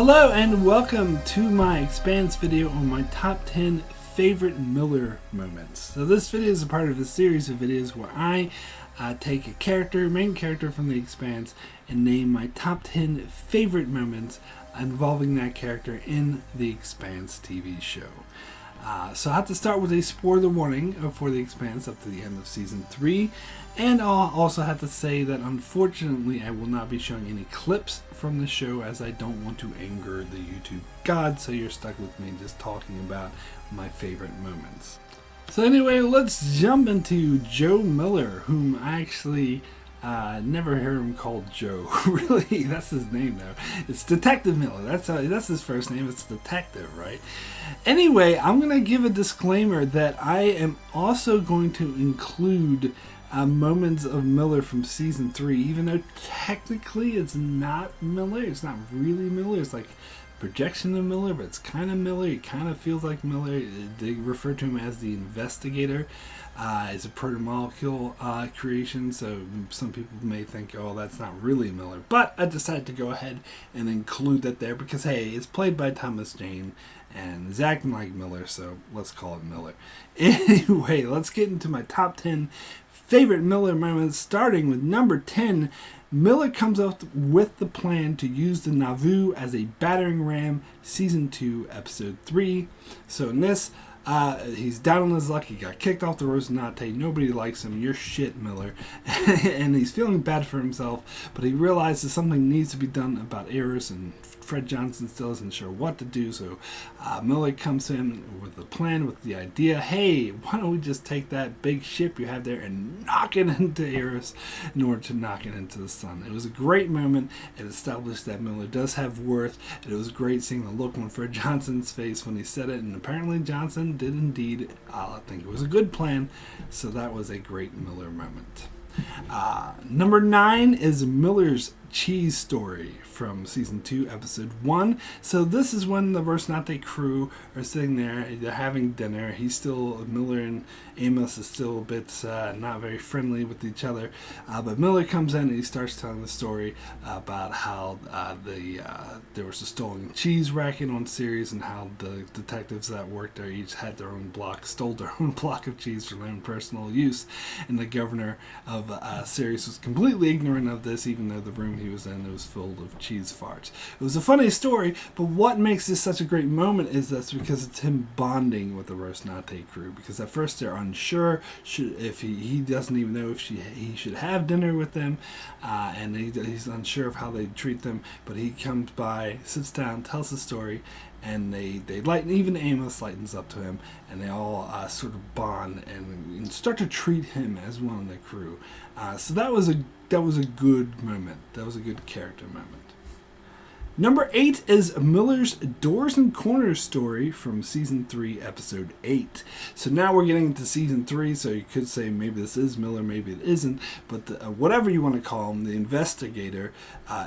Hello and welcome to my Expanse video on my top 10 favorite Miller moments. So this video is a part of a series of videos where I take a main character from the Expanse, and name my top 10 favorite moments involving that character in the Expanse TV show. So I have to start with a spoiler warning for the Expanse up to the end of season 3, and I'll also have to say that unfortunately I will not be showing any clips from the show, as I don't want to anger the YouTube gods, so you're stuck with me just talking about my favorite moments. So anyway, let's jump into Joe Miller, whom I actually never heard him called Joe. Really, that's his name though. It's Detective Miller. That's his first name. It's Detective, right? Anyway, I'm gonna give a disclaimer that I am also going to include moments of Miller from season 3, even though technically it's not Miller. It's not really Miller. It's like projection of Miller, but it's kind of Miller. It kind of feels like Miller. They refer to him as the investigator. It's a proto-molecule creation, so some people may think, oh, that's not really Miller. But I decided to go ahead and include that there because, hey, it's played by Thomas Jane and is acting like Miller, so let's call it Miller. Anyway, let's get into my top 10 favorite Miller moments, starting with number 10. Miller comes up with the plan to use the Nauvoo as a battering ram, season 2, episode 3. So in this, he's down on his luck. He got kicked off the Rosinante. Nobody likes him. You're shit, Miller. And he's feeling bad for himself, but he realizes something needs to be done about Eris, and Fred Johnson still isn't sure what to do. So Miller comes in with a plan, with the idea, hey, why don't we just take that big ship you have there and knock it into Eris in order to knock it into the sun. It was a great moment. It established that Miller does have worth. And it was great seeing the look on Fred Johnson's face when he said it, and apparently Johnson did indeed. I think it was a good plan, so that was a great Miller moment. Number 9 is Miller's cheese story from season 2, episode 1. So this is when the Rosinante crew are sitting there, they're having dinner. Miller and Amos is still a bit not very friendly with each other, but Miller comes in and he starts telling the story about how there was a stolen cheese racket on Ceres, and how the detectives that worked there each had their own block, stole their own block of cheese for their own personal use, and the governor of Ceres was completely ignorant of this, even though the room he was in, it was filled of cheese farts. It was a funny story, but what makes this such a great moment is that's because it's him bonding with the Rosinante crew, because at first they're unsure if he doesn't even know if he should have dinner with them, and he's unsure of how they treat them, but he comes by, sits down, tells the story, and they even Amos lightens up to him, and they all sort of bond and start to treat him as one of the crew. So that was a good moment. That was a good character moment. Number 8 is Miller's Doors and Corners story from season 3, episode 8. So now we're getting into season 3, so you could say maybe this is Miller, maybe it isn't, but whatever you want to call him, the investigator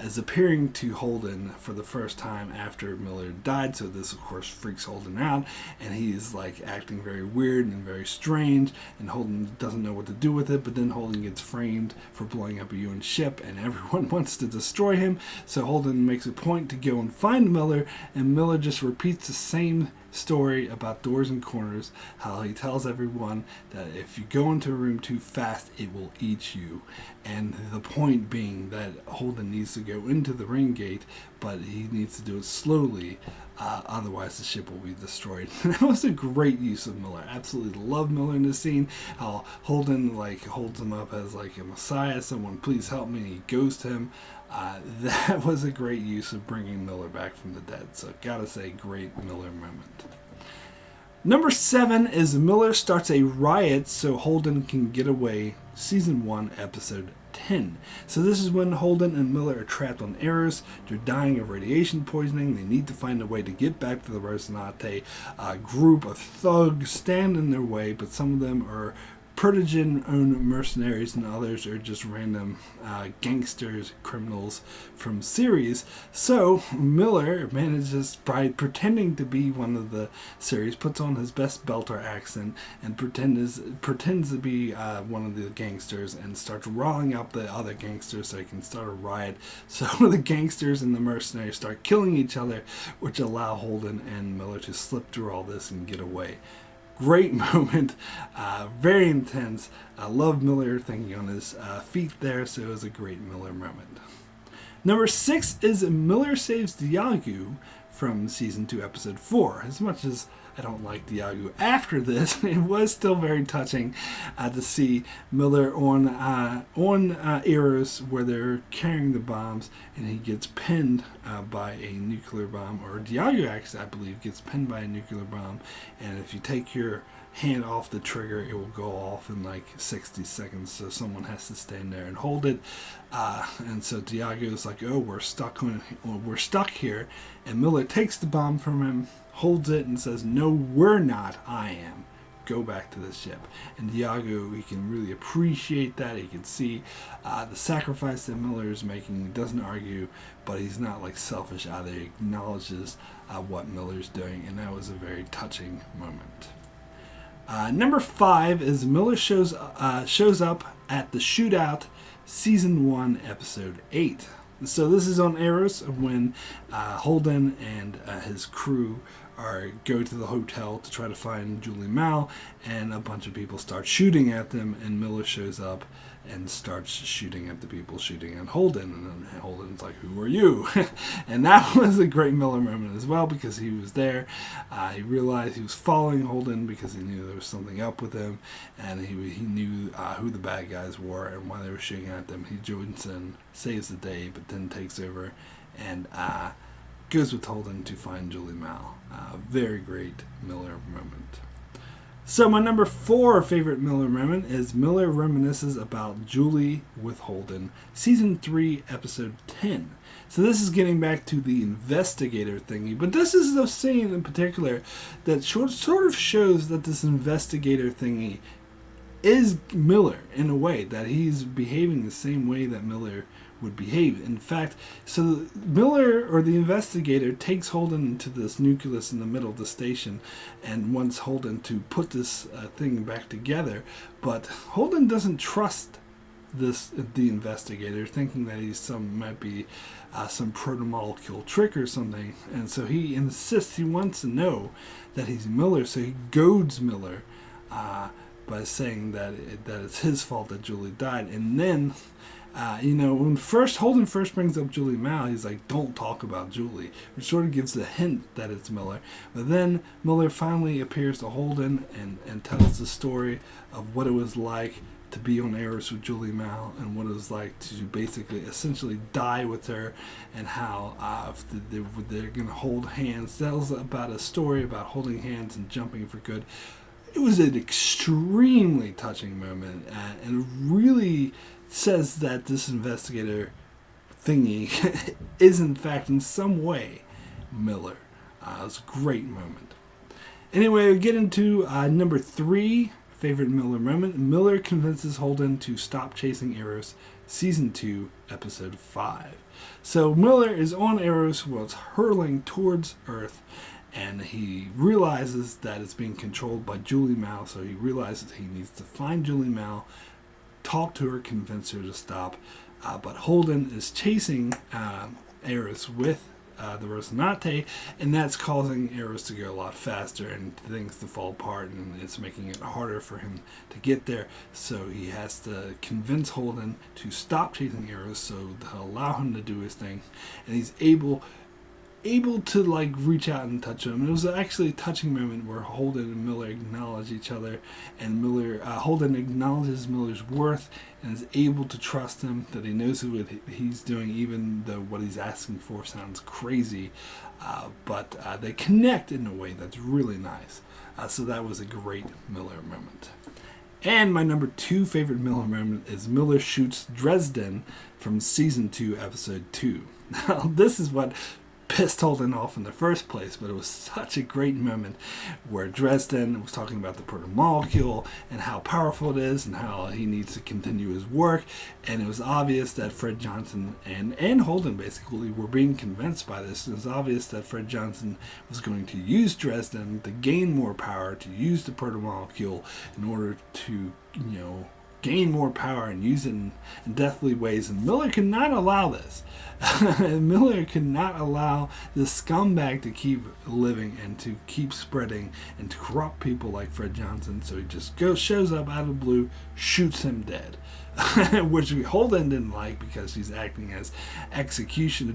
is appearing to Holden for the first time after Miller died. So this, of course, freaks Holden out, and he's like acting very weird and very strange, and Holden doesn't know what to do with it. But then Holden gets framed for blowing up a UN ship, and everyone wants to destroy him. So Holden makes a point to go and find Miller, and Miller just repeats the same story about doors and corners, how he tells everyone that if you go into a room too fast, it will eat you. And the point being that Holden needs to go into the ring gate, but he needs to do it slowly, otherwise the ship will be destroyed. That was a great use of Miller. Absolutely love Miller in this scene. How Holden holds him up as like a messiah, someone please help me, and he goes to him. That was a great use of bringing Miller back from the dead. So gotta say, great Miller moment. Number 7 is Miller starts a riot so Holden can get away, season 1, episode 10. So this is when Holden and Miller are trapped on Eris. They're dying of radiation poisoning. They need to find a way to get back to the Rosinante. A group of thugs stand in their way, but some of them are Protogen-owned mercenaries and others are just random gangsters, criminals from series. So Miller manages, by pretending to be one of the series, puts on his best Belter accent and pretends to be one of the gangsters and starts riling up the other gangsters so he can start a riot. So the gangsters and the mercenaries start killing each other, which allow Holden and Miller to slip through all this and get away. Great moment, very intense. I love Miller thinking on his feet there, so it was a great Miller moment. Number 6 is Miller saves Diagu from Season 2, Episode 4. As much as I don't like Diagu after this, it was still very touching to see Miller on Eros where they're carrying the bombs, and he gets pinned by a nuclear bomb, or Diagu actually, I believe, gets pinned by a nuclear bomb, and if you take your hand off the trigger, it will go off in like 60 seconds, so someone has to stand there and hold it, and so Diagu is like, oh, we're stuck here, and Miller takes the bomb from him, holds it, and says, no, we're not, I am. Go back to the ship. And Diagu, he can really appreciate that. He can see the sacrifice that Miller is making. He doesn't argue, but he's not like selfish either. He acknowledges what Miller's doing, and that was a very touching moment. Number 5 is Miller shows up at the Shootout, Season 1, Episode 8. So this is on Eros when Holden and his crew go to the hotel to try to find Julie Mao, and a bunch of people start shooting at them, and Miller shows up and starts shooting at the people shooting at Holden, and then Holden's like, who are you? And that was a great Miller moment as well, because he was there. He realized he was following Holden because he knew there was something up with him, and he knew who the bad guys were and why they were shooting at them. He joins in, saves the day, but then takes over and goes with Holden to find Julie Mao. Very great Miller moment. So my number 4 favorite Miller moment is Miller reminisces about Julie with Holden, Season 3, Episode 10. So this is getting back to the investigator thingy, but this is the scene in particular that sort of shows that this investigator thingy is Miller in a way, that he's behaving the same way that Miller would behave. In fact, so Miller, or the investigator, takes Holden to this nucleus in the middle of the station and wants Holden to put this thing back together, but Holden doesn't trust the investigator, thinking that he's might be some proto-molecule trick or something, and so he insists, he wants to know that he's Miller, so he goads Miller by saying that it's his fault that Julie died. And then when Holden first brings up Julie Mao, he's like, don't talk about Julie, which sort of gives the hint that it's Miller. But then Miller finally appears to Holden and tells the story of what it was like to be on Eros with Julie Mao, and what it was like to basically essentially die with her, and how they're going to hold hands. Tells about a story about holding hands and jumping for good. It was an extremely touching moment, and really says that this investigator thingy is in fact in some way Miller. It was a great moment. Anyway, we get into number 3 favorite Miller moment. Miller convinces Holden to stop chasing Eros, Season 2, Episode 5. So Miller is on Eros while it's hurling towards Earth, and he realizes that it's being controlled by Julie Mao, so he realizes he needs to find Julie Mao, talk to her, convince her to stop, but Holden is chasing Eros with the Rosinante, and that's causing Eros to go a lot faster and things to fall apart, and it's making it harder for him to get there, so he has to convince Holden to stop chasing Eros so to allow him to do his thing, and he's able to like reach out and touch him. It was actually a touching moment where Holden and Miller acknowledge each other, and Holden acknowledges Miller's worth and is able to trust him, that he knows what he's doing, even though what he's asking for sounds crazy, but they connect in a way that's really nice. So that was a great Miller moment. And my number 2 favorite Miller moment is Miller shoots Dresden from Season 2, Episode 2. Now, this is what pissed Holden off in the first place, but it was such a great moment where Dresden was talking about the protomolecule and how powerful it is and how he needs to continue his work, and it was obvious that Fred Johnson and Holden basically were being convinced by this. It was obvious that Fred Johnson was going to use Dresden to gain more power, to use the protomolecule in order to, gain more power and use it in deathly ways, and Miller could not allow this. Miller could not allow this scumbag to keep living and to keep spreading and to corrupt people like Fred Johnson, so he just shows up out of the blue, shoots him dead. Which Holden didn't like because he's acting as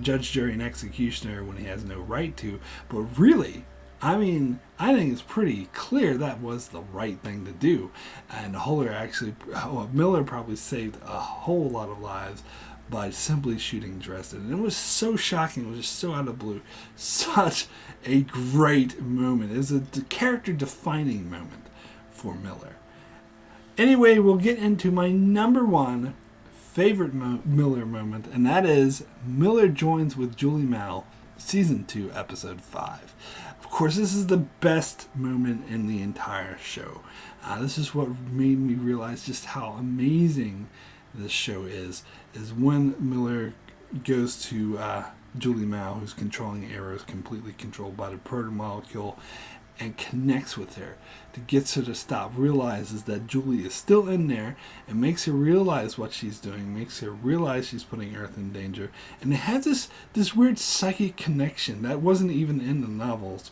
judge, jury, and executioner when he has no right to, but really, I think it's pretty clear that was the right thing to do. And Miller probably saved a whole lot of lives by simply shooting Dresden. And it was so shocking. It was just so out of the blue. Such a great moment. It was a character-defining moment for Miller. Anyway, we'll get into my number one favorite Miller moment, and that is Miller joins with Julie Mao, Season 2, Episode 5. Of course, this is the best moment in the entire show. This is what made me realize just how amazing this show is when Miller goes to Julie Mao, who's controlling Arrows, completely controlled by the protomolecule, and connects with her to get her to stop, realizes that Julie is still in there, and makes her realize what she's doing, makes her realize she's putting Earth in danger, and it has this weird psychic connection that wasn't even in the novels,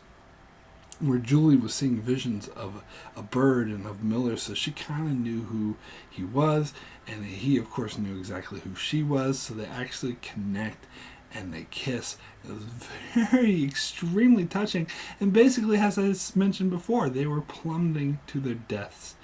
where Julie was seeing visions of a bird and of Miller, so she kind of knew who he was, and he of course knew exactly who she was, so they actually connect and they kiss. It was very extremely touching, and basically, as I mentioned before, they were plummeting to their deaths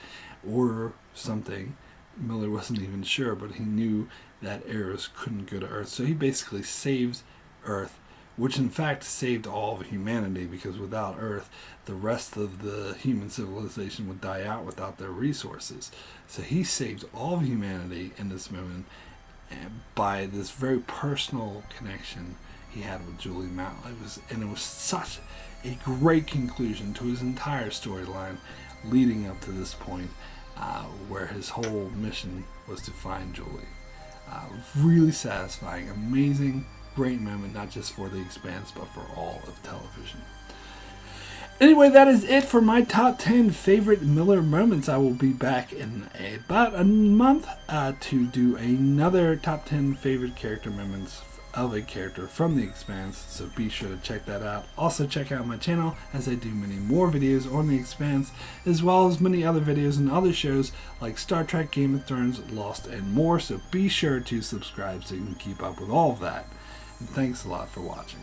or something. Miller wasn't even sure, but he knew that Arrows couldn't go to Earth, so he basically saves Earth, which in fact saved all of humanity, because without Earth, the rest of the human civilization would die out without their resources. So he saved all of humanity in this moment, and by this very personal connection he had with Julie Mao. It was such a great conclusion to his entire storyline leading up to this point, where his whole mission was to find Julie. Really satisfying, amazing, great moment, not just for The Expanse, but for all of television. Anyway, that is it for my top 10 favorite Miller moments. I will be back in about a month to do another top 10 favorite character moments of a character from The Expanse, so be sure to check that out. Also check out my channel, as I do many more videos on The Expanse, as well as many other videos and other shows like Star Trek, Game of Thrones, Lost, and more, so be sure to subscribe so you can keep up with all of that. And thanks a lot for watching.